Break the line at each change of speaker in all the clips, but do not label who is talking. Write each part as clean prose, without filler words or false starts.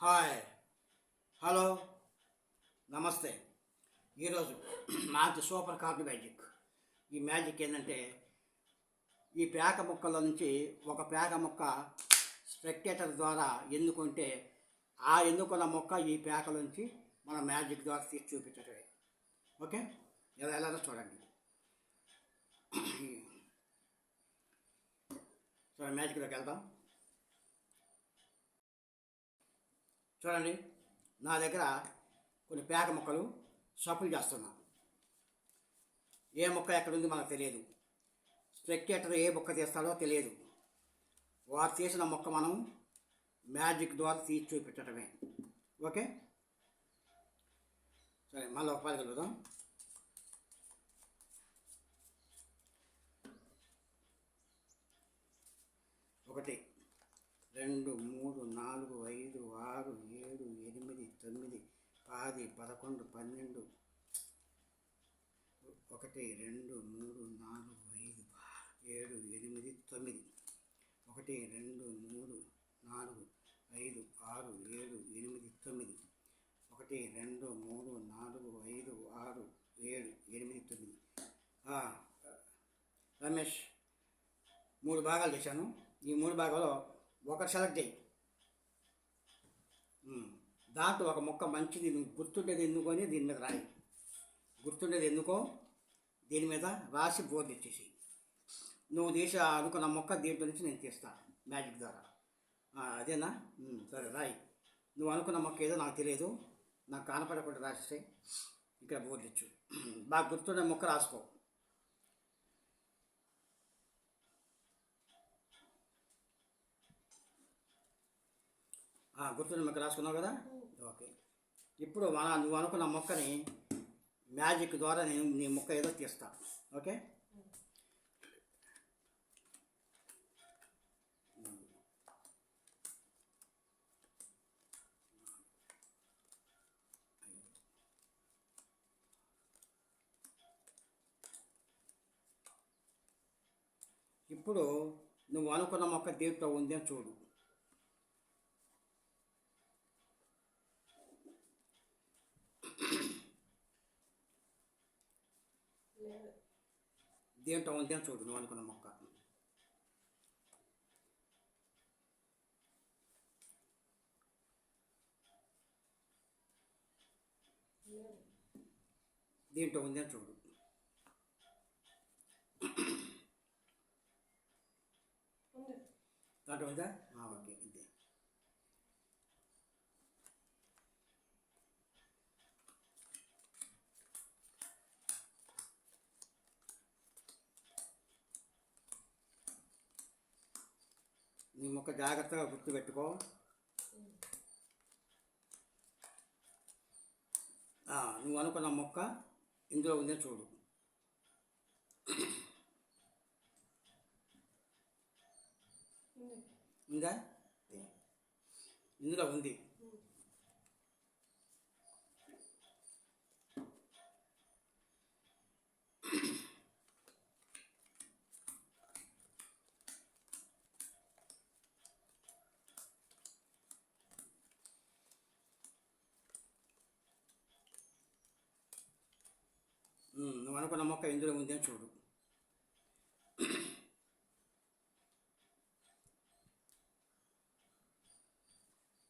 Hi, hello, నమస్తే. ఈరోజు మాది సూపర్ కార్డు మ్యాజిక్. ఈ మ్యాజిక్ ఏంటంటే, ఈ పేక ముక్కల నుంచి ఒక పేక ముక్క స్పెక్టేటర్ ద్వారా ఎన్నుకుంటే ఆ ఎన్నుకున్న మొక్క ఈ పేక నుంచి మన మ్యాజిక్ ద్వారా తీసి చూపించటమే. ఓకే, ఎలాగో చూడండి. చూడండి, మ్యాజిక్లోకి వెళ్దాం. చూడండి, నా దగ్గర కొన్ని పేక మొక్కలు షఫుల్ చేస్తున్నా. ఏ మొక్క ఎక్కడుంది మనకు తెలియదు. స్పెక్టేటర్ ఏ మొక్క తీస్తాడో తెలియదు. వారు తీసిన మొక్క మనం మ్యాజిక్ ద్వారా తీసి చూపించటమే. ఓకే, సరే, మళ్ళీ ఒక పది కలుద్దాం. ఒకటి, 2, 3, 4, 5, 6, 7, 8, 9, 10, 11, 12. 1, 2, 3, 4, 5, 7, 8, 9. 1, 2, 3, 4, 5, 6, 7, 8, 9. 1, 2, 3, 4, 5, 6, 7, 8, 9. రమేష్, 3 భాగాలు చేశాను. ఈ 3 భాగాలు ఒకటి సెలెక్ట్ చేయి. దాంట్లో ఒక మొక్క మంచిది నువ్వు గుర్తుండేది ఎన్నుకొని దీని మీద రాయి. గుర్తుండేది ఎన్నుకో, దీని మీద రాసి బోర్డు ఇచ్చేసి నువ్వు తీసి అనుకున్న మొక్క దీంట్లో నుంచి నేను తీస్తాను మ్యాజిక్ ద్వారా. అదేనా? సరే, రాయి. నువ్వు అనుకున్న మొక్క ఏదో నాకు తెలియదు, నాకు కనపడకుండా రాసిస్తే ఇక్కడ బోర్డు ఇచ్చు. బాగా గుర్తుండే మొక్క రాసుకో. గుర్తుండే మొక్క రాసుకున్నావు కదా. ఓకే, ఇప్పుడు నువ్వు అనుకున్న మొక్కని మ్యాజిక్ ద్వారా నేను నీ మొక్క ఏదో తీస్తా. ఓకే, ఇప్పుడు నువ్వు అనుకున్న మొక్క దీంట్లో ఉంది అని చూడు. దీంట్లో ఉంది అని చూడు నువ్వు అనుకున్న మొక్క. దీంట్లో ఉంది అని చూడు. దాంట్లో ఉందా? ఓకే, ఇదే. నీ మొక్క జాగ్రత్తగా గుర్తుపెట్టుకో. నువ్వు అనుకున్న మొక్క ఇందులో ఉందని చూడు. ఉందా? ఇందులో ఉంది. నువ్వు అనుకున్న మొక్క ఇందులో ఉంది అని చూడు.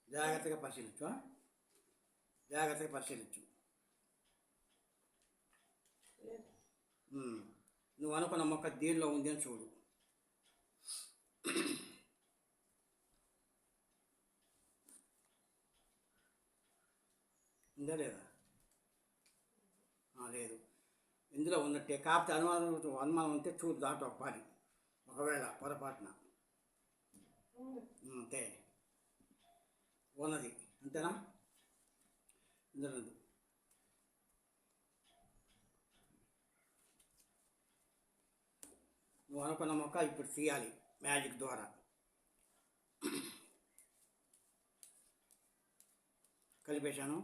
జాగ్రత్తగా పరిశీలించు. జాగ్రత్తగా పరిశీలించు. నువ్వు అనుకున్న మొక్క దీనిలో ఉంది అని చూడు. ఉందా లేదా? లేదు, ఇందులో ఉన్నట్టే. కాకపోతే అనుమానం ఉంటే చూడు దాంట్లో ఒక పని. ఒకవేళ పొరపాటున అంతే ఉన్నది, అంతేనా? ఇందులో నువ్వు అనుకున్న మొక్క ఇప్పుడు తీయాలి మ్యాజిక్ ద్వారా. కలిపేశాను.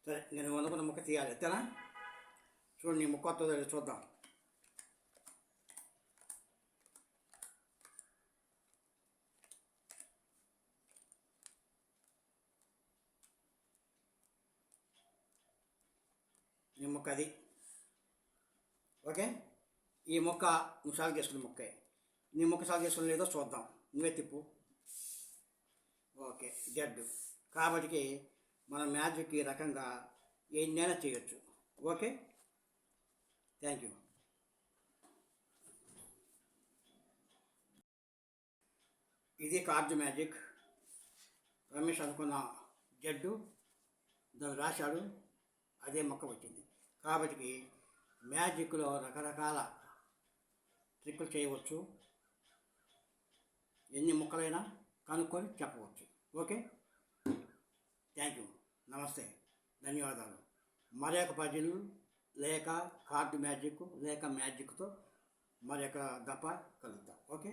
సరే, నేను అనుకున్న మొక్క తీయాలి, అంతేనా? చూడు నీ మొక్క వస్తుందో లేదో చూద్దాం. నీ మొక్క అది. ఓకే, ఈ మొక్క నువ్వు సాగు చేసుకునే మొక్కే. నీ మొక్క సాగు చేసుకుని లేదో చూద్దాం. నువ్వే తిప్పు. ఓకే, జడ్డు. కాబట్టి మన మ్యాజిక్ ఈ రకంగా ఎన్నైనా చేయొచ్చు. Okay, thank you. ఇది కార్డు మ్యాజిక్. రమేష్ అనుకున్న జడ్డు దాన్ని రాశాడు, అదే మొక్క వచ్చింది. కాబట్టి మ్యాజిక్లో రకరకాల ట్రిక్కులు చేయవచ్చు. ఎన్ని మొక్కలైనా కనుక్కొని చెప్పవచ్చు. Okay, thank you. నమస్తే, ధన్యవాదాలు. మరొక పజిల్ లేక కార్డు మ్యాజిక్ లేక మ్యాజిక్తో మరొక దఫా కలుద్దాం. ఓకే.